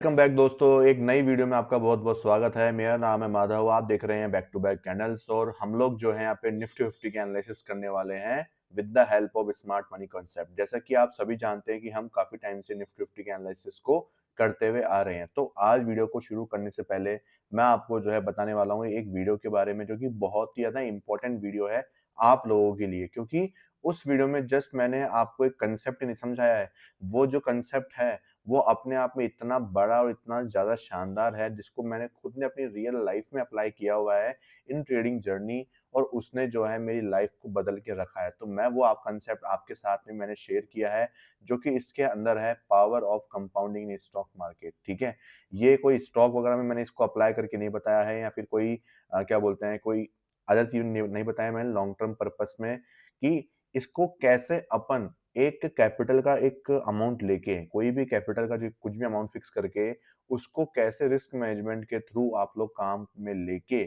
Welcome back दोस्तों। एक नई वीडियो में आपका बहुत बहुत स्वागत है। मेरा नाम है माधव, आप देख रहे हैं बैक टू बैक कैंडल्स और हम लोग जो है यहाँ पे निफ्टी 50 के एनालिसिस करने वाले हैं with the help of smart money concept. जैसा कि आप सभी जानते हैं कि हम काफी टाइम से निफ्टी 50 के एनालिसिस को करते हुए आ रहे हैं। तो आज वीडियो को शुरू करने से पहले मैं आपको जो है बताने वाला हूँ एक वीडियो के बारे में जो कि बहुत ही ज्यादा इंपॉर्टेंट वीडियो है आप लोगों के लिए, क्योंकि उस वीडियो में जस्ट मैंने आपको एक कंसेप्ट नहीं समझाया है। वो जो कंसेप्ट है वो अपने आप में इतना बड़ा और इतना ज़्यादा शानदार है, जिसको मैंने खुद ने अपनी रियल लाइफ में अप्लाई किया हुआ है इन ट्रेडिंग जर्नी, और उसने जो है मेरी लाइफ को बदल के रखा है। तो मैं वो आप कंसेप्ट आपके साथ में मैंने शेयर किया है, जो कि इसके अंदर है power of compounding in stock market. ठीक है, ये कोई स्टॉक वगैरह में मैंने इसको अप्लाई करके नहीं बताया है, या फिर कोई क्या बोलते हैं, कोई अदर चीज़ नहीं बताया मैंने लॉन्ग टर्म पर्पस में, कि इसको कैसे अपन एक कैपिटल का एक अमाउंट लेके, कोई भी कैपिटल का जो कुछ भी अमाउंट फिक्स करके, उसको कैसे रिस्क मैनेजमेंट के थ्रू आप लोग काम में लेके,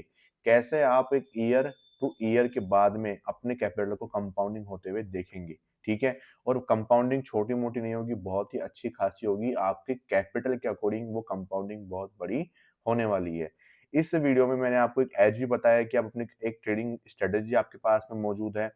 कैसे आप एक ईयर टू ईयर के बाद में अपने कैपिटल को कंपाउंडिंग होते हुए देखेंगे। ठीक है, और कंपाउंडिंग छोटी मोटी नहीं होगी, बहुत ही अच्छी खासी होगी। आपके कैपिटल के अकॉर्डिंग वो कंपाउंडिंग बहुत बड़ी होने वाली है। इस वीडियो में मैंने आपको एक एज भी बताया कि आप अपनी एक ट्रेडिंग स्ट्रेटेजी आपके पास में मौजूद है,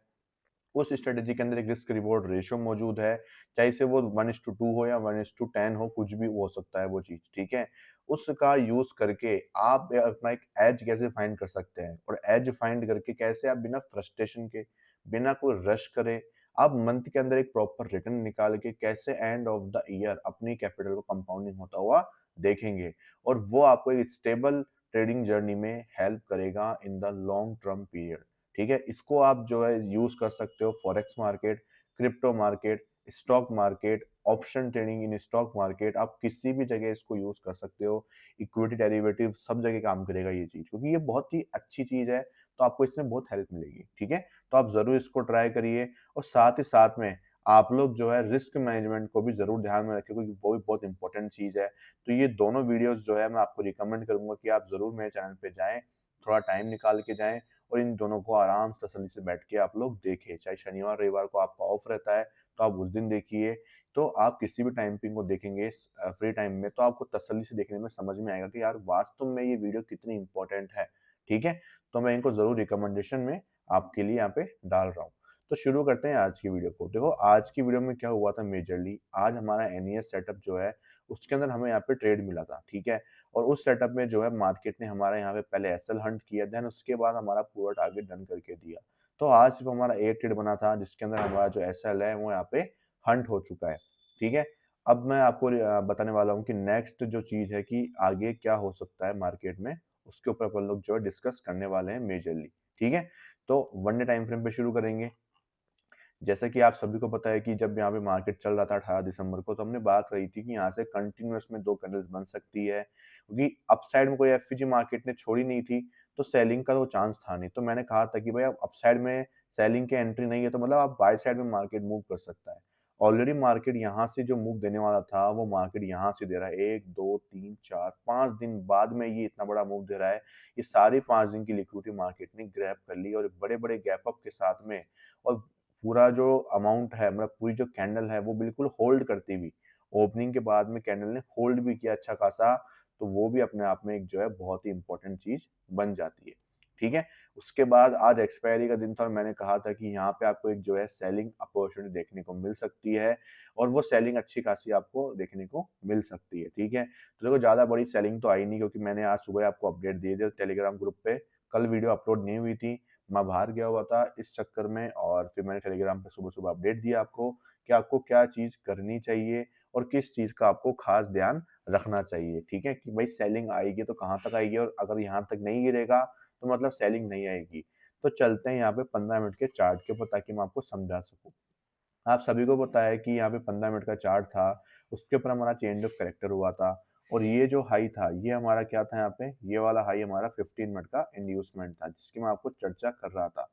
उस स्ट्रेटेजी के अंदर एक रिस्क रिवॉर्ड रेशियो मौजूद है, चाहे से वो 1:2 हो या 1:10 हो, कुछ भी हो सकता है वो चीज़। ठीक है, उसका यूज़ करके आप अपना एक एज कैसे फाइंड कर सकते हैं, और एज फाइंड करके कैसे आप बिना फ्रस्ट्रेशन के, बिना कोई रश करे, आप मंथ के अंदर एक प्रॉपर रिटर्न निकाल के कैसे एंड ऑफ द ईयर अपनी कैपिटल को कंपाउंडिंग होता हुआ देखेंगे, और वो आपको एक स्टेबल ट्रेडिंग जर्नी में हेल्प करेगा in the long term period. ठीक है, इसको आप जो है यूज कर सकते हो forex market, crypto market, stock market, option trading in stock market, आप किसी भी जगह इसको यूज कर सकते हो। इक्विटी डेरिवेटिव सब जगह काम करेगा ये चीज, क्योंकि ये बहुत ही अच्छी चीज है। तो आपको इसमें बहुत हेल्प मिलेगी। ठीक है, तो आप जरूर इसको ट्राई करिए, और साथ ही साथ में आप लोग जो है रिस्क मैनेजमेंट को भी जरूर ध्यान में रखें, क्योंकि वो भी बहुत इंपॉर्टेंट चीज है। तो ये दोनों वीडियोस जो है मैं आपको रिकमेंड करूंगा कि आप जरूर मेरे चैनल पे जाएं, थोड़ा टाइम निकाल के जाएं, और इन दोनों को आराम से तसल्ली से बैठ के आप लोग देखिए। चाहे शनिवार रविवार को आपका ऑफ रहता है तो आप उस दिन देखिए, तो आप किसी भी टाइम पे इनको देखेंगे फ्री टाइम में, तो आपको तसल्ली से देखने में समझ में आएगा कि यार वास्तव में ये वीडियो कितनी इंपॉर्टेंट है। ठीक है, तो मैं इनको जरूर रिकमेंडेशन में आपके लिए यहाँ पे डाल रहा हूँ। तो शुरू करते हैं आज की वीडियो को। देखो आज की वीडियो में क्या हुआ था, मेजरली आज हमारा एनईएस सेटअप जो है उसके अंदर हमें यहाँ पे ट्रेड मिला था। ठीक है, और उस सेटअप में जो है मार्केट ने हमारा यहाँ पे पहले एसएल हंट किया, देन उसके बाद हमारा पूरा टारगेट डन करके दिया। तो आज सिर्फ हमारा ए ट्रेड बना था, जिसके अंदर हमारा जो एसएल है वो यहाँ पे हंट हो चुका है। ठीक है, अब मैं आपको बताने वाला हूँ कि नेक्स्ट जो चीज है कि आगे क्या हो सकता है मार्केट में, उसके ऊपर अपन लोग जो है डिस्कस करने वाले हैं मेजरली। ठीक है, तो वन डे टाइम फ्रेम पे शुरू करेंगे। जैसा कि आप सभी को पता है कि जब यहाँ पे मार्केट चल रहा था 18 दिसंबर को, तो हमने बात कही थी कि यहाँ से कंटिन्यूअस में दो कैंडल्स बन सकती है, क्योंकि अपसाइड में कोई एफवीजी मार्केट ने छोड़ी नहीं थी, तो सेलिंग का तो चांस था नहीं। तो मैंने कहा था कि भाई अब अपसाइड में सेलिंग की एंट्री नहीं है, तो मतलब आप बाय साइड में मार्केट मूव कर सकता है। ऑलरेडी मार्केट यहाँ से जो मूव देने वाला था वो मार्केट यहाँ से दे रहा है, 1 2 3 4 5 दिन बाद में ये इतना बड़ा मूव दे रहा है। ये सारी 5 दिन की लिक्विडिटी मार्केट ने ग्रैब कर ली, और बड़े बड़े गैप अप के साथ में, और पूरा जो अमाउंट है, मतलब पूरी जो कैंडल है वो बिल्कुल होल्ड करती हुई, ओपनिंग के बाद में कैंडल ने होल्ड भी किया अच्छा खासा। तो वो भी अपने आप में एक जो है बहुत ही इंपॉर्टेंट चीज बन जाती है। ठीक है, उसके बाद आज एक्सपायरी का दिन था, और मैंने कहा था कि यहाँ पे आपको एक जो है सेलिंग अपॉर्चुनिटी देखने को मिल सकती है, और वो सेलिंग अच्छी खासी आपको देखने को मिल सकती है। ठीक है, तो देखो ज्यादा बड़ी सेलिंग तो आई नहीं, क्योंकि मैंने आज सुबह आपको अपडेट दिए थे टेलीग्राम ग्रुप पे, कल वीडियो अपलोड नहीं हुई थी, मैं बाहर गया हुआ था इस चक्कर में, और फिर मैंने टेलीग्राम पे सुबह सुबह अपडेट दिया आपको कि आपको क्या चीज करनी चाहिए और किस चीज का आपको खास ध्यान रखना चाहिए। ठीक है, कि भाई सेलिंग आएगी तो कहाँ तक आएगी, और अगर यहाँ तक नहीं गिरेगा तो मतलब सेलिंग नहीं आएगी। तो चलते हैं यहाँ पे 15 मिनट के चार्ट के ऊपर, ताकि मैं आपको समझा सकूँ। आप सभी को पता है कि यहाँ पे 15 मिनट का चार्ट था, उसके ऊपर हमारा चेंज ऑफ कैरेक्टर हुआ था, और ये जो हाई था ये हमारा क्या था, यहाँ पे ये वाला हाई हमारा 15 मिनट का इंड्यूसमेंट था, जिसकी मैं आपको चर्चा कर रहा था।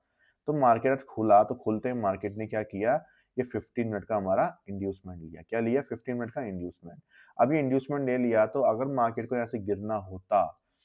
तो मार्केट आज खुला, तो खुलते ही मार्केट ने क्या किया, ये 15 मिनट का हमारा इंड्यूसमेंट लिया। क्या लिया, 15 मिनट का इंड्यूसमेंट। अब ये इंड्यूसमेंट ले लिया, तो अगर मार्केट को यहाँ से गिरना होता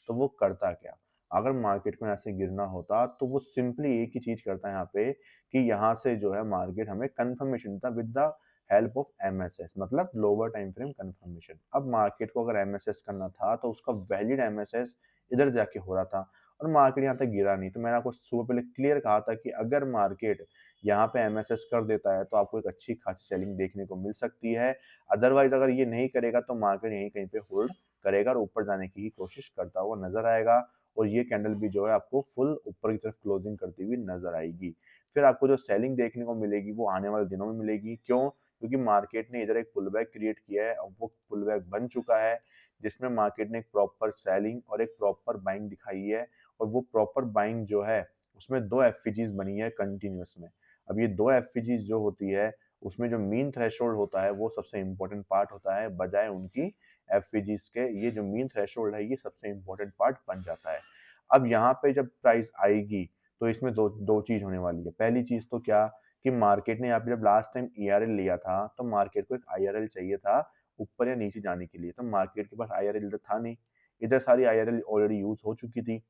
तो वो करता क्या, अगर मार्केट को यहाँ से गिरना होता तो वो सिंपली एक ही चीज करता है यहाँ पे, कि यहाँ से जो है मार्केट हमें कंफर्मेशन था with the help of MSS, मतलब लोअर टाइम फ्रेम कंफर्मेशन। अब मार्केट को अगर एमएसएस करना था तो उसका वैलिड एमएसएस इधर जाके हो रहा था और मार्केट यहाँ तक गिरा नहीं। तो मैंने आपको सुबह पहले क्लियर कहा था कि अगर मार्केट यहाँ पे एमएसएस कर देता है तो आपको एक अच्छी खासी सेलिंग देखने को मिल सकती है। अदरवाइज अगर ये नहीं करेगा तो मार्केट यहीं कहीं पे होल्ड करेगा और ऊपर जाने की ही कोशिश करता हुआ नजर आएगा और ये कैंडल भी जो है आपको फुल ऊपर की तरफ क्लोजिंग करती हुई नजर आएगी। फिर आपको जो सेलिंग देखने को मिलेगी वो आने वाले दिनों में मिलेगी। क्यों? क्योंकि मार्केट ने इधर एक पुल बैक क्रिएट किया है और वो पुल बैक बन चुका है, जिसमें मार्केट ने एक प्रॉपर सेलिंग और एक प्रॉपर बाइंग दिखाई है और वो प्रॉपर बाइंग जो है उसमें दो एफईजीज बनी है कंटिन्यूअस में। अब ये दो एफईजीज जो होती है उसमें जो मीन थ्रेशोल्ड होता है वो सबसे इंपॉर्टेंट पार्ट होता है, बजाय उनकी एफईजीज के ये जो मीन थ्रेशोल्ड है ये सबसे इंपॉर्टेंट पार्ट बन जाता है। अब यहाँ पे जब प्राइस आएगी तो इसमें दो दो चीज होने वाली है। पहली चीज तो क्या कि मार्केट ने यहाँ पे जब लास्ट टाइम ईआरएल लिया था तो मार्केट को एक आईआरएल चाहिए था ऊपर या नीचे जाने के लिए, तो मार्केट के पास आईआरएल इधर था नहीं, इधर सारी आईआरएल ऑलरेडी यूज हो चुकी थी।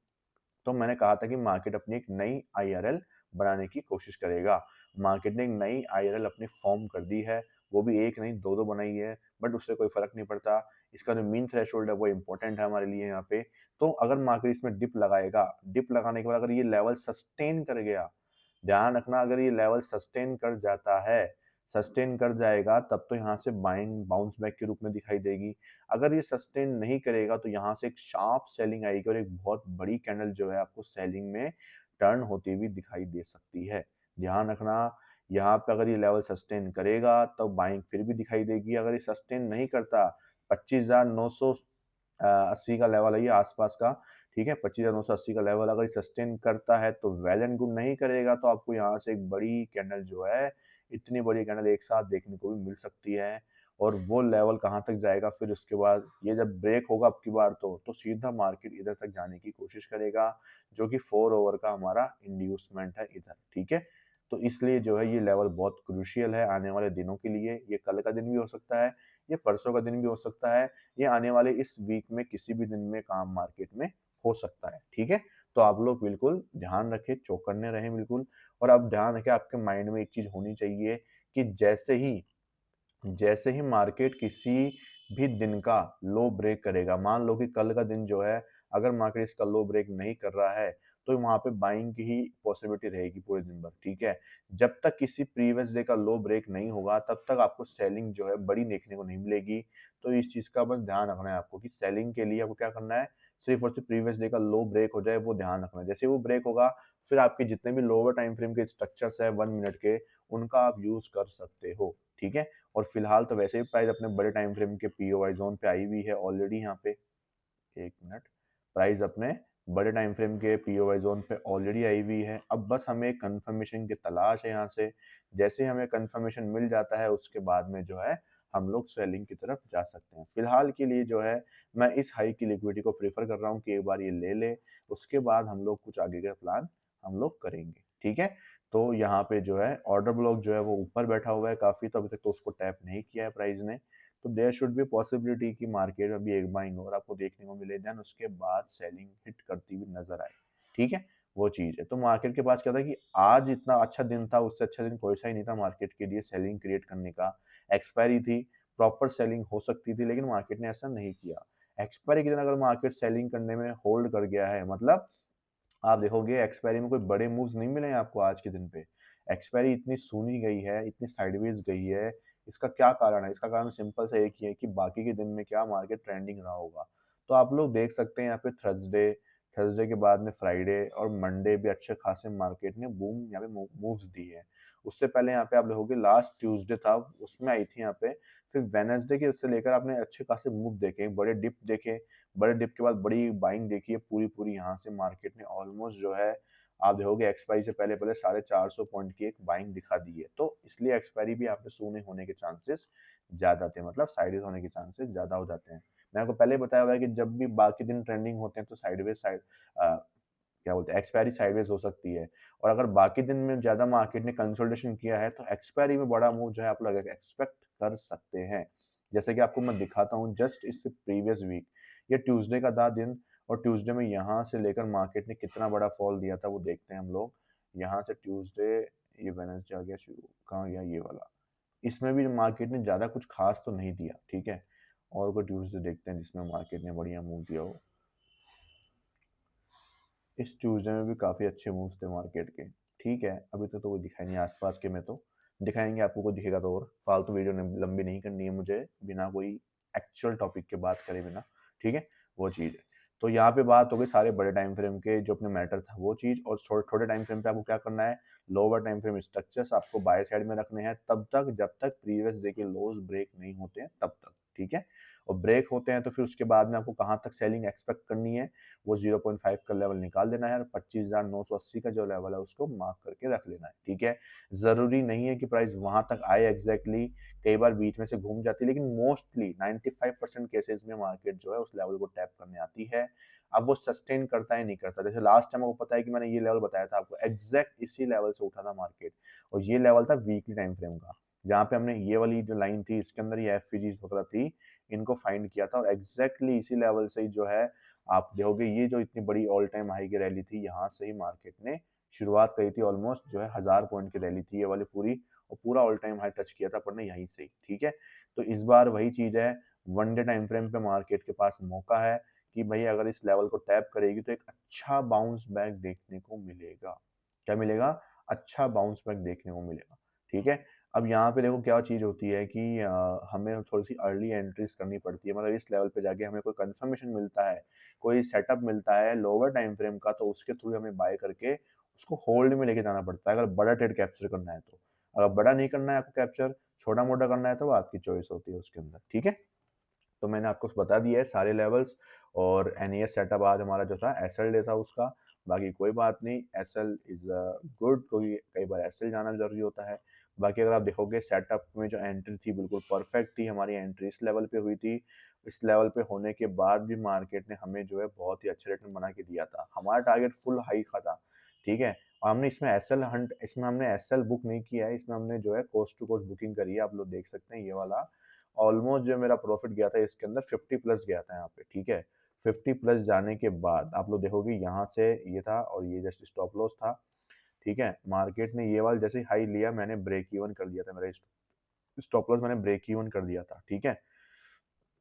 तो मैंने कहा था कि मार्केट अपनी एक नई आईआरएल बनाने की कोशिश करेगा। मार्केट ने एक नई आईआरएल अपनी फॉर्म कर दी है, वो भी एक नहीं दो दो बनाई है, बट उससे कोई फर्क नहीं पड़ता। इसका जो मीन थ्रेशोल्ड है वो इंपॉर्टेंट है हमारे लिए यहाँ पे। तो अगर मार्केट इसमें डिप लगाएगा, डिप लगाने के बाद अगर ये लेवल सस्टेन कर गया, ध्यान रखना अगर ये लेवल सस्टेन कर जाता है, सस्टेन कर जाएगा तब तो यहाँ से बाइंग बाउंस बैक के रूप में दिखाई देगी। अगर ये सस्टेन नहीं करेगा तो यहाँ से एक शार्प सेलिंग आएगी और एक बहुत बड़ी कैंडल जो है आपको सेलिंग में टर्न होती हुई दिखाई दे सकती है। ध्यान रखना यहाँ पे अगर ये लेवल सस्टेन करेगा तो बाइंग फिर भी दिखाई देगी। अगर ये सस्टेन नहीं करता 25,980 का लेवल है ये आसपास का, ठीक है, 25,980 का लेवल अगर सस्टेन करता है तो वेल एंड गुड, नहीं करेगा तो आपको यहाँ से एक बड़ी कैंडल जो है, इतनी बड़ी कैंडल एक साथ देखने को भी मिल सकती है। और वो लेवल कहाँ तक जाएगा फिर उसके बाद ये जब ब्रेक होगा अब की बार तो सीधा मार्केट इधर तक जाने की कोशिश करेगा, जो कि 4 ओवर का हमारा इंड्यूसमेंट है इधर, ठीक है। तो इसलिए जो है ये लेवल बहुत क्रूशियल है आने वाले दिनों के लिए। ये कल का दिन भी हो सकता है, ये परसों का दिन भी हो सकता है, ये आने वाले इस वीक में किसी भी दिन में काम मार्केट में हो सकता है, ठीक है। तो आप लोग बिल्कुल ध्यान रखें, चौकन्ने रहें बिल्कुल। और आप ध्यान रखें, आपके माइंड में एक चीज होनी चाहिए कि जैसे ही मार्केट किसी भी दिन का लो ब्रेक करेगा, मान लो कि कल का दिन जो है अगर मार्केट इसका लो ब्रेक नहीं कर रहा है तो वहां पे बाइंग की ही पॉसिबिलिटी रहेगी पूरे दिन भर, ठीक है। जब तक किसी प्रीवियस डे का लो ब्रेक नहीं होगा तब तक आपको सेलिंग जो है बड़ी देखने को नहीं मिलेगी। तो इस चीज का बस ध्यान रखना है आपको कि सेलिंग के लिए आपको क्या करना है, सिर्फ और सिर्फ प्रीवियस डे का लो ब्रेक हो जाए वो ध्यान रखना है। जैसे वो ब्रेक होगा फिर आपके जितने भी लोअर टाइम फ्रेम के स्ट्रक्चर्स है 1 मिनट के, उनका आप यूज कर सकते हो, ठीक है। और फिलहाल तो वैसे ही प्राइस अपने बड़े टाइम फ्रेम के पीओवाई जोन पे आई हुई है ऑलरेडी। यहाँ पे एक मिनट, प्राइस अपने बड़े टाइम फ्रेम के पीओवाई जोन पे ऑलरेडी आई हुई है। अब बस हमें कंफर्मेशन की तलाश है यहाँ से। जैसे हमें कंफर्मेशन मिल जाता है उसके बाद में जो है हम लोग सेलिंग की तरफ जा सकते हैं। फिलहाल के लिए जो है मैं इस हाई की लिक्विडिटी को प्रेफर कर रहा हूँ कि एक बार ये ले ले, उसके बाद हम लोग कुछ आगे का प्लान हम लोग करेंगे, ठीक है। तो यहाँ पे जो है ऑर्डर ब्लॉक जो है वो ऊपर बैठा हुआ है काफी, तो अभी तक तो उसको टैप नहीं किया है प्राइस ने। तो देयर शुड बी पॉसिबिलिटी कि मार्केट में भी एक बाइंग और आपको देखने को मिले, देन उसके बाद सेलिंग हिट करती हुई नजर आए, ठीक है। वो चीज है। तो मार्केट के पास क्या था कि आज इतना अच्छा दिन था, उससे अच्छा दिन कोई सा ही नहीं था मार्केट के लिए सेलिंग क्रिएट करने का। एक्सपायरी थी, प्रॉपर सेलिंग हो सकती थी, लेकिन मार्केट ने ऐसा नहीं किया। एक्सपायरी के दिन अगर मार्केट सेलिंग करने में होल्ड कर गया है, मतलब आप देखोगे एक्सपायरी में कोई बड़े मूव्स नहीं मिले हैं आपको आज के दिन पे। एक्सपायरी इतनी सूनी गई है, इतनी साइडवेज गई है, इसका क्या कारण है? इसका कारण सिंपल सा एक ही है कि बाकी के दिन में क्या मार्केट ट्रेंडिंग रहा होगा। तो आप लोग देख सकते हैं यहाँ पे थर्सडे, थर्सडे के बाद में फ्राइडे और मंडे भी अच्छे खासे मार्केट ने बूम यहाँ पे मूव्स दी है। उससे पहले यहाँ पे आप देखोगे लास्ट ट्यूसडे था, उसमें आई थी यहाँ पे। फिर वेडनेसडे के उससे लेकर आपने अच्छे खासे मूव देखे, बड़े डिप देखे, बड़े डिप के बाद बड़ी बाइंग देखी है पूरी यहाँ से मार्केट ने ऑलमोस्ट जो है आप देखोगे एक्सपायरी से पहले पहले 450 पॉइंट की एक बाइंग दिखा दी है। तो इसलिए एक्सपायरी भी यहाँ पे सोने होने के चांसेस ज्यादा थे, मतलब साइडवेज होने के चांसेस ज्यादा हो जाते हैं। मैंने आपको पहले बताया हुआ है कि जब भी बाकी दिन ट्रेंडिंग होते हैं तो क्या बोलते हैं एक्सपायरी साइडवेज हो सकती है। और अगर बाकी दिन में ज्यादा मार्केट ने कंसोलिडेशन किया है तो एक्सपायरी में बड़ा मूव जो है आप लोग एक्सपेक्ट कर सकते हैं। जैसे कि आपको मैं दिखाता हूँ जस्ट इससे प्रीवियस वीक, ये ट्यूसडे का था दिन, और ट्यूसडे में यहाँ से लेकर मार्केट ने कितना बड़ा फॉल दिया था वो देखते हैं हम लोग। यहाँ से ट्यूसडे, ये वेडनेसडे आ गया शुरू, कहाँ गया ये वाला, इसमें भी मार्केट ने ज़्यादा कुछ खास तो नहीं दिया, ठीक है। और कोई ट्यूसडे देखते हैं जिसमें मार्केट ने बढ़िया मूव दिया हो। इस ट्यूसडे में भी काफ़ी अच्छे मूव्स थे मार्केट के, ठीक है। अभी तो कोई दिखाई नहीं आसपास के में, तो दिखाएंगे आपको, कोई दिखेगा तो। और फालतू वीडियो लंबी नहीं करनी है मुझे, बिना कोई एक्चुअल टॉपिक के बात करे बिना, ठीक है, वो चीज़ है। तो यहाँ पे बात हो गई सारे बड़े टाइम फ्रेम के जो अपने मैटर था वो चीज़, और छोटे टाइम फ्रेम पे आपको क्या करना है, लोअर टाइम फ्रेम स्ट्रक्चर्स आपको बाय साइड में रखने हैं तब तक जब तक प्रीवियस डे के लोज ब्रेक नहीं होते हैं तब तक, ठीक है। और ब्रेक होते हैं तो फिर उसके बाद में आपको कहाँ तक सेलिंग एक्सपेक्ट करनी है, वो 0.5 का लेवल निकाल देना है और 25,980 का जो लेवल है उसको मार्क करके रख लेना है, ठीक है। ज़रूरी नहीं है कि प्राइस वहाँ तक आए एग्जैक्टली, कई बार बीच में से घूम जाती है, लेकिन मोस्टली 95% केसेस में मार्केट जो है उस लेवल को टैप करने आती है। अब वो सस्टेन करता है नहीं करता, जैसे लास्ट टाइम आपको पता है कि मैंने ये लेवल बताया था आपको, एग्जैक्ट इसी लेवल से उठा था मार्केट, और ये लेवल था वीकली टाइम फ्रेम का, जहाँ पे हमने ये वाली जो लाइन थी इसके अंदर ये एफवीजीज वगैरह थी, इनको फाइंड किया था, और एग्जैक्टली इसी लेवल से ही जो है आप देखोगे ये जो इतनी बड़ी ऑल टाइम हाई की रैली थी, यहाँ से ही मार्केट ने शुरुआत करी थी, ऑलमोस्ट जो है 1000 पॉइंट की रैली थी ये वाली पूरी, और पूरा ऑल टाइम हाई टच किया था अपन ने यहीं से ही, ठीक है। तो इस बार वही चीज है, वन डे टाइम फ्रेम पे मार्केट के पास मौका है कि भाई अगर इस लेवल को टैप करेगी तो एक अच्छा बाउंस बैक देखने को मिलेगा। क्या मिलेगा? अच्छा बाउंस बैक देखने को मिलेगा, ठीक है। अब यहाँ पे देखो क्या चीज़ होती है कि हमें थोड़ी-सी अर्ली एंट्रीज़ करनी पड़ती है, मतलब इस लेवल पे जाके हमें कोई कन्फर्मेशन मिलता है, कोई सेटअप मिलता है लोअर टाइम फ्रेम का, तो उसके थ्रू हमें बाय करके उसको होल्ड में लेके जाना पड़ता है, अगर बड़ा ट्रेड कैप्चर करना है तो। अगर बड़ा नहीं करना है आपको कैप्चर, छोटा-मोटा करना है तो वो आपकी चॉइस होती है उसके अंदर, ठीक है। तो मैंने आपको बता दिया है सारे लेवल्स, और एनईएस सेटअप आज हमारा जो था एसएल डे था उसका, बाकी कोई बात नहीं, एसएल इज़ गुड, कोई कई बार एसएल जाना ज़रूरी होता है। बाकी अगर आप देखोगे सेटअप में जो एंट्री थी बिल्कुल परफेक्ट थी, हमारी एंट्री इस लेवल पे हुई थी। इस लेवल पे होने के बाद भी मार्केट ने हमें जो है बहुत ही अच्छे रेट में बना के दिया था। हमारा टारगेट फुल हाई का था, ठीक है? और हमने इसमें हमने एसएल बुक नहीं किया है, इसमें हमने जो है कोस्ट टू कोस्ट बुकिंग करी है, आप लोग देख सकते हैं ये वाला। ऑलमोस्ट जो मेरा प्रॉफिट गया था इसके अंदर 50 प्लस गया था यहाँ पे, ठीक है। 50 प्लस जाने के बाद आप लोग देखोगे यहाँ से ये था और ये जस्ट स्टॉप लॉस था, ठीक है। मार्केट ने ये वाला जैसे हाई लिया, मैंने ब्रेक इवन कर दिया था, मेरा स्टॉप लॉस मैंने ब्रेक इवन कर दिया था, ठीक है।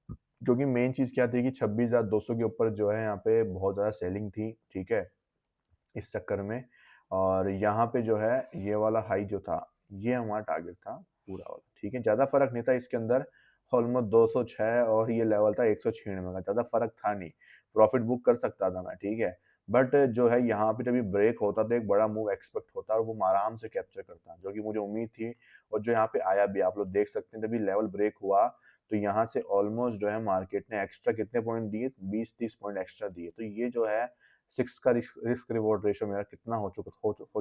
क्योंकि मेन चीज क्या थी कि 26,200 के ऊपर जो है यहाँ पे बहुत ज्यादा सेलिंग थी, ठीक है, इस चक्कर में। और यहाँ पे जो है ये वाला हाई जो था ये हमारा टारगेट था पूरा वाला, ठीक है। ज्यादा फर्क नहीं था इसके अंदर, ऑलमोस्ट 206 और ये लेवल था 196 का, ज्यादा फर्क था नहीं, प्रॉफिट बुक कर सकता था मैं, ठीक है। बट जो है यहाँ पे जब भी ब्रेक होता तो एक बड़ा मूव एक्सपेक्ट होता और वो आराम से कैप्चर करता, जो कि मुझे उम्मीद थी, और जो यहाँ पे आया भी, आप लोग देख सकते हैं जब ये लेवल ब्रेक हुआ तो यहाँ से ऑलमोस्ट जो है मार्केट ने एक्स्ट्रा कितने पॉइंट दिए, 20-30 पॉइंट एक्स्ट्रा दिए। तो ये जो है 6 का रिस्क रिवॉर्ड रेशियो मेरा कितना हो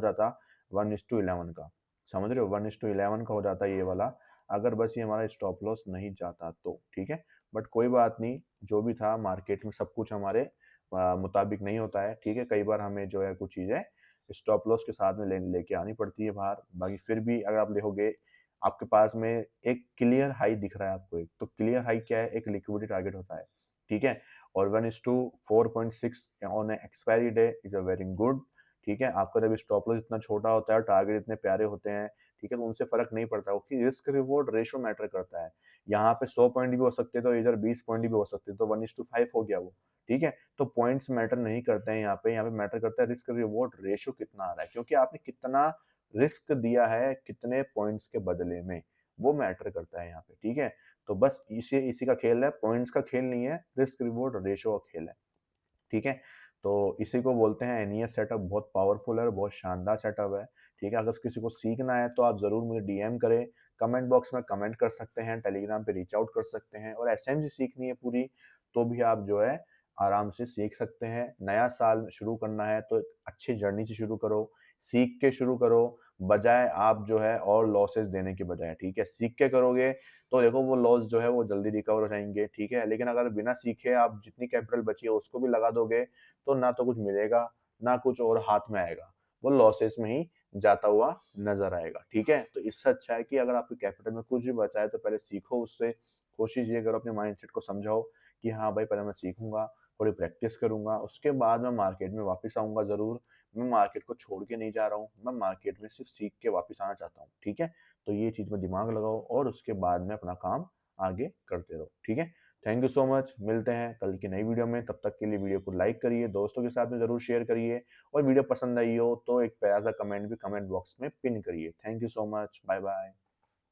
जाता, 1:11 का, समझ रहे हो, 1:11 का हो जाता ये वाला, अगर बस ये हमारा स्टॉप लॉस नहीं जाता तो, ठीक है। बट कोई बात नहीं, जो भी था मार्केट में सब कुछ हमारे मुताबिक नहीं होता है, ठीक है। कई बार हमें जो है कुछ चीज़ें स्टॉप लॉस के साथ में लेके आनी पड़ती है बाहर। बाकी फिर भी अगर आप देखोगे आपके पास में एक क्लियर हाई दिख रहा है आपको, एक तो क्लियर हाई क्या है, एक लिक्विडिटी टारगेट होता है, ठीक है। और 1:4.6 on expiry day is a very good, ठीक है। आपका जब स्टॉप लॉस इतना छोटा होता है और टारगेट इतने प्यारे होते हैं, ठीक है, तो उनसे फर्क नहीं पड़ता, क्योंकि रिस्क रिवॉर्ड रेशियो मैटर करता है। यहाँ पे 100 पॉइंट भी हो सकते हैं तो इधर 20 पॉइंट भी हो सकते हैं, तो 1:5 हो गया वो, ठीक है। तो पॉइंट्स मैटर नहीं करते हैं यहाँ पे मैटर करता है रिस्क रिवॉर्ड रेशियो कितना आ रहा है, क्योंकि आपने कितना रिस्क दिया है कितने पॉइंट्स के बदले में, वो मैटर करता है यहाँ पे, ठीक है। तो बस इसी इसी का खेल है, पॉइंट्स का खेल नहीं है, रिस्क रिवॉर्ड रेशियो का खेल है, ठीक है। तो इसी को बोलते हैं एनईएस सेटअप, बहुत पावरफुल है और बहुत शानदार सेटअप है, ठीक है। अगर किसी को सीखना है तो आप ज़रूर मुझे डीएम करें, कमेंट बॉक्स में कमेंट कर सकते हैं, टेलीग्राम पे रीच आउट कर सकते हैं, और एसएमजी सीखनी है पूरी तो भी आप जो है आराम से सीख सकते हैं। नया साल शुरू करना है तो अच्छी जर्नी से शुरू करो, सीख के शुरू करो, बजाय आप जो है और लॉसेस देने के बजाय, ठीक है। सीख के करोगे तो देखो वो लॉस जो है वो जल्दी रिकवर हो जाएंगे, ठीक है। लेकिन अगर बिना सीखे आप जितनी कैपिटल बची है उसको भी लगा दोगे तो ना तो कुछ मिलेगा, ना कुछ और हाथ में आएगा, वो लॉसेस में ही जाता हुआ नजर आएगा, ठीक है। तो इससे अच्छा है कि अगर आपके कैपिटल में कुछ भी बचा है तो पहले सीखो उससे, कोशिश ये करो अपने माइंडसेट को समझाओ कि हाँ भाई पहले मैं सीखूंगा, थोड़ी प्रैक्टिस करूँगा, उसके बाद मैं मार्केट में वापस आऊँगा ज़रूर। मैं मार्केट को छोड़ के नहीं जा रहा हूँ, मैं मार्केट में सिर्फ़ सीख के वापस आना चाहता हूँ, ठीक है? तो ये चीज़ में दिमाग लगाओ और उसके बाद में अपना काम आगे करते रहो, ठीक है? थैंक यू सो मच, मिलते हैं कल की नई वीडियो में, तब तक के लिए वीडियो को लाइक करिए, दोस्तों के साथ में ज़रूर शेयर करिए और वीडियो पसंद आई हो तो एक प्यारा सा कमेंट भी कमेंट बॉक्स में पिन करिए। Thank you so much, bye bye.